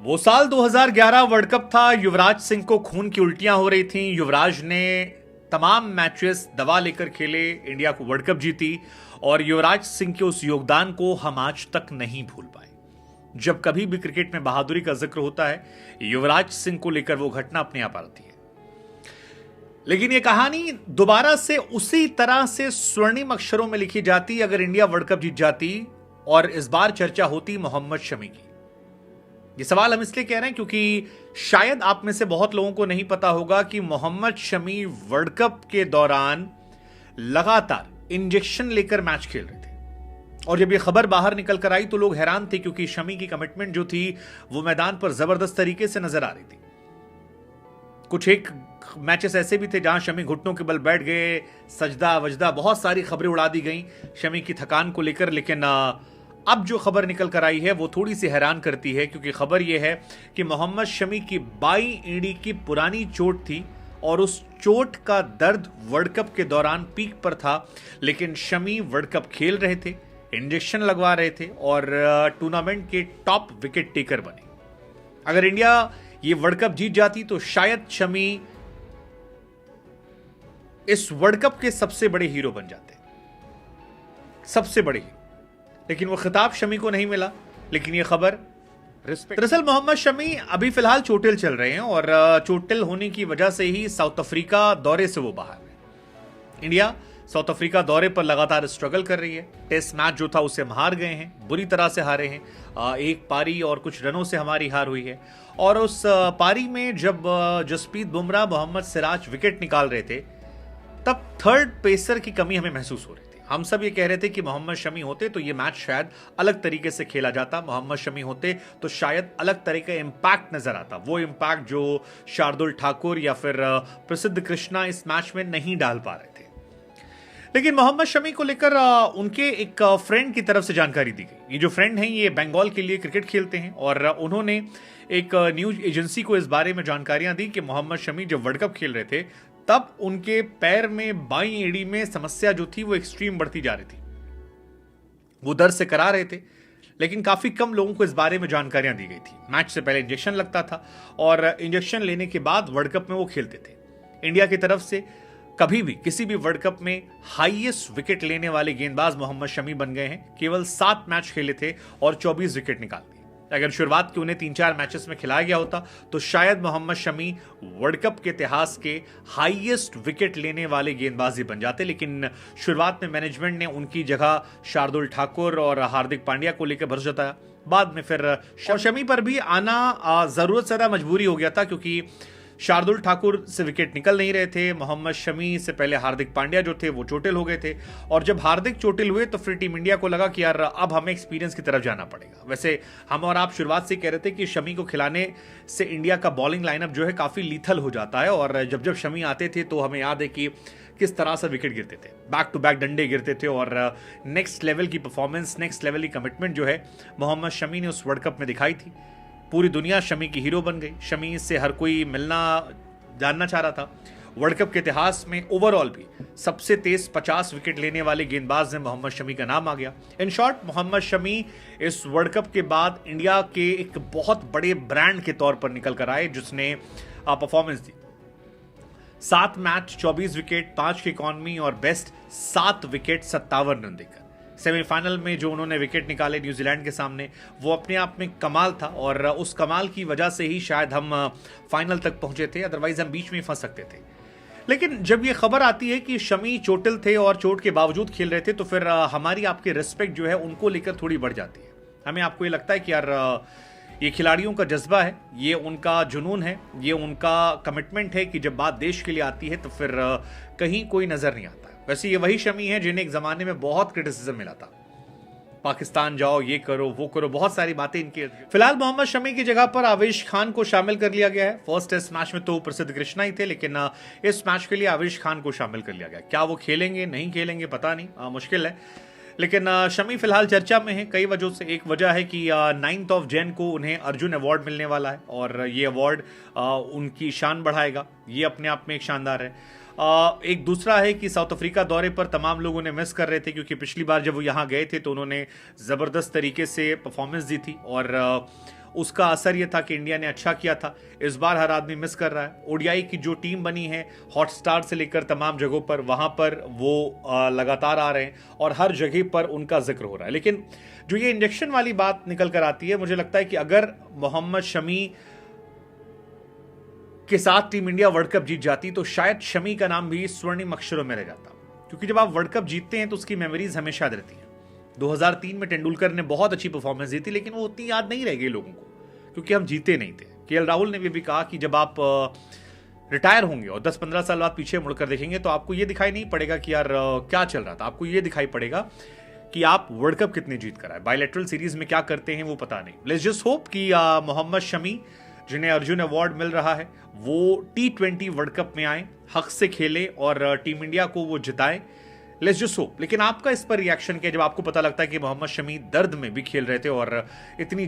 वो साल 2011 world cup था। युवराज सिंह को खून की उल्टियां हो रही थीं। युवराज ने तमाम मैचेस दबा लेकर खेले, इंडिया को वर्ल्ड कप जीती और युवराज सिंह के उस योगदान को हम आज तक नहीं भूल पाए। जब कभी भी क्रिकेट में बहादुरी का जिक्र होता है, युवराज सिंह को लेकर वो घटना अपने आप आती है। लेकिन ये कहानी दोबारा से उसी तरह से स्वर्णिम अक्षरों में लिखी जाती अगर इंडिया वर्ल्ड कप जीत जाती और इस बार चर्चा होती मोहम्मद शमी की। ये सवाल हम इसलिए कह रहे हैं क्योंकि शायद आप में से बहुत लोगों को नहीं पता होगा कि मोहम्मद शमी वर्ल्ड कप के दौरान लगातार इंजेक्शन लेकर मैच खेल रहे थे। और जब ये खबर बाहर निकल कर आई तो लोग हैरान थे क्योंकि शमी की कमिटमेंट जो थी वो मैदान पर जबरदस्त तरीके से नजर आ रही थी। कुछ एक मैचेस ऐसे भी थे जहां शमी घुटनों के बल बैठ गए, सजदा वजदा, बहुत सारी खबरें उड़ा दी गई शमी की थकान को लेकर। लेकिन अब जो खबर निकल कर आई है वो थोड़ी सी हैरान करती है क्योंकि खबर यह है कि मोहम्मद शमी की बाईं एड़ी की पुरानी चोट थी और उस चोट का दर्द वर्ल्ड कप के दौरान पीक पर था। लेकिन शमी वर्ल्ड कप खेल रहे थे, इंजेक्शन लगवा रहे थे और टूर्नामेंट के टॉप विकेट टेकर बने। अगर इंडिया ये वर्ल्ड कप जीत जाती तो शायद शमी इस वर्ल्ड कप के सबसे बड़े हीरो बन जाते, सबसे बड़े हीरो। लेकिन वो खिताब शमी को नहीं मिला। लेकिन ये खबर दरअसल मोहम्मद शमी अभी फिलहाल चोटिल चल रहे हैं और चोटिल होने की वजह से ही साउथ अफ्रीका दौरे से वो बाहर है। इंडिया साउथ अफ्रीका दौरे पर लगातार स्ट्रगल कर रही है। टेस्ट मैच जो था उसे हम हार गए हैं, बुरी तरह से हारे हैं। एक पारी और कुछ रनों से हमारी हार हुई है। और उस पारी में जब जसप्रीत बुमराह, मोहम्मद सिराज विकेट निकाल रहे थे तब थर्ड पेसर की कमी हमें महसूस हो रही थी। हम सब ये कह रहे थे कि मोहम्मद शमी होते तो ये मैच शायद अलग तरीके से खेला जाता, मोहम्मद शमी होते तो शायद अलग तरह का इंपैक्ट नजर आता, वो इंपैक्ट जो शार्दुल ठाकुर या फिर प्रसिद्ध कृष्णा इस मैच में नहीं डाल पा रहे थे। लेकिन मोहम्मद शमी को लेकर उनके एक फ्रेंड की तरफ से जानकारी दी गई। ये जो फ्रेंड हैं ये बंगाल के लिए क्रिकेट खेलते हैं और उन्होंने एक न्यूज एजेंसी को इस बारे में जानकारियां दी कि मोहम्मद शमी जब वर्ल्ड कप खेल रहे थे तब उनके पैर में बाईं एड़ी में समस्या जो थी वो एक्सट्रीम बढ़ती जा रही थी। वो दर्द से करा रहे थे लेकिन काफी कम लोगों को इस बारे में जानकारियां दी गई थी। मैच से पहले इंजेक्शन लगता था और इंजेक्शन लेने के बाद वर्ल्ड कप में वो खेलते थे। इंडिया की तरफ से कभी भी किसी भी वर्ल्ड कप में हाईएस्ट विकेट लेने वाले गेंदबाज मोहम्मद शमी बन गए हैं। केवल 7 मैच खेले थे और 24 विकेट निकाल दिए। अगर शुरुआत के उन्हें 3-4 मैचेस में खिलाया गया होता तो शायद मोहम्मद शमी वर्ल्ड कप के इतिहास के हाईएस्ट विकेट लेने वाले गेंदबाज ही बन जाते। लेकिन शुरुआत में मैनेजमेंट ने उनकी जगह शार्दुल ठाकुर और हार्दिक पांड्या को लेकर भरोसा जताया। बाद में फिर शमी पर भी आना जरूरत से ज्यादा मजबूरी हो गया था क्योंकि शार्दुल ठाकुर से विकेट निकल नहीं रहे थे। मोहम्मद शमी से पहले हार्दिक पांड्या जो थे वो चोटिल हो गए थे और जब हार्दिक चोटिल हुए तो फिर टीम इंडिया को लगा कि यार अब हमें एक्सपीरियंस की तरफ जाना पड़ेगा। वैसे हम और आप शुरुआत से कह रहे थे कि शमी को खिलाने से इंडिया का बॉलिंग लाइनअप जो है काफी लीथल हो जाता है और जब जब शमी आते थे तो हमें याद है कि किस तरह से विकेट गिरते थे, बैक टू बैक डंडे गिरते थे और नेक्स्ट लेवल की परफॉर्मेंस, नेक्स्ट लेवल की कमिटमेंट जो है मोहम्मद शमी ने उस वर्ल्ड कप में दिखाई थी। पूरी दुनिया शमी की हीरो बन गई। शमी से हर कोई मिलना जानना चाह रहा था। वर्ल्ड कप के इतिहास में ओवरऑल भी सबसे तेज 50 विकेट लेने वाले गेंदबाज में मोहम्मद शमी का नाम आ गया। इन शॉर्ट मोहम्मद शमी इस वर्ल्ड कप के बाद इंडिया के एक बहुत बड़े ब्रांड के तौर पर निकल कर आए जिसने परफॉर्मेंस दी। 7 मैच 24 विकेट, 5 की इकॉनमी और बेस्ट 7 विकेट 57 रन देकर सेमीफाइनल में जो उन्होंने विकेट निकाले न्यूजीलैंड के सामने वो अपने आप में कमाल था और उस कमाल की वजह से ही शायद हम फाइनल तक पहुंचे थे, अदरवाइज हम बीच में ही फंस सकते थे। लेकिन जब ये खबर आती है कि शमी चोटिल थे और चोट के बावजूद खेल रहे थे तो फिर हमारी आपकी रिस्पेक्ट जो है उनको लेकर थोड़ी बढ़ जाती है। हमें आपको ये लगता है कि यार ये खिलाड़ियों का जज्बा है, ये उनका जुनून है, ये उनका कमिटमेंट है कि जब बात देश के लिए आती है तो फिर कहीं कोई नजर नहीं आता। वैसे ये वही शमी है जिन्हें एक जमाने में बहुत क्रिटिसिज्म मिला था, पाकिस्तान जाओ, ये करो, वो करो, बहुत सारी बातें इनकी। फिलहाल मोहम्मद शमी की जगह पर आवेश खान को शामिल कर लिया गया है। फर्स्ट टेस्ट मैच में तो प्रसिद्ध कृष्णा ही थे लेकिन इस मैच के लिए आवेश खान को शामिल कर लिया गया। क्या वो खेलेंगे नहीं खेलेंगे पता नहीं, मुश्किल है। लेकिन शमी फिलहाल चर्चा में है कई वजहों से। एक वजह है कि 9 जनवरी को उन्हें अर्जुन अवार्ड मिलने वाला है और ये अवार्ड उनकी शान बढ़ाएगा, ये अपने आप में एक शानदार है। एक दूसरा है कि साउथ अफ्रीका दौरे पर तमाम लोग उन्हें मिस कर रहे थे क्योंकि पिछली बार जब वो यहाँ गए थे तो उन्होंने ज़बरदस्त तरीके से परफॉर्मेंस दी थी और उसका असर यह था कि इंडिया ने अच्छा किया था। इस बार हर आदमी मिस कर रहा है। ओडीआई की जो टीम बनी है हॉटस्टार से लेकर तमाम जगहों पर, वहां पर वो लगातार आ रहे हैं और हर जगह पर उनका जिक्र हो रहा है। लेकिन जो ये इंजेक्शन वाली बात निकल कर आती है, मुझे लगता है कि अगर मोहम्मद शमी के साथ टीम इंडिया वर्ल्ड कप जीत जाती तो शायद शमी का नाम भी स्वर्णिम अक्षरों में रह जाता, क्योंकि जब आप वर्ल्ड कप जीतते हैं तो उसकी मेमोरीज हमेशा याद रहती हैं। 2003 में तेंदुलकर ने बहुत अच्छी परफॉर्मेंस दी थी, लेकिन वो उतनी याद नहीं रह गई लोगों को, क्योंकि हम जीते नहीं थे। केएल राहुल ने भी कहा कि जब आप रिटायर होंगे और 10-15 साल बाद पीछे मुड़कर देखेंगे तो आपको ये दिखाई नहीं पड़ेगा कि यार क्या चल रहा था, आपको ये दिखाई पड़ेगा कि आप वर्ल्ड कप कितने जीत कर आए, बायलैटरल सीरीज में क्या करते हैं वो पता नहीं। लेट्स जस्ट होप कि मोहम्मद शमी, जिन्हें अर्जुन अवार्ड मिल रहा है, वो T20 वर्ल्ड कप में आए, हक से खेले और टीम इंडिया को वो जिताए। Let's just hope. लेकिन आपका इस पर रिएक्शन क्या, जब आपको पता लगता है कि मोहम्मद शमी दर्द में भी खेल रहे थे और इतनी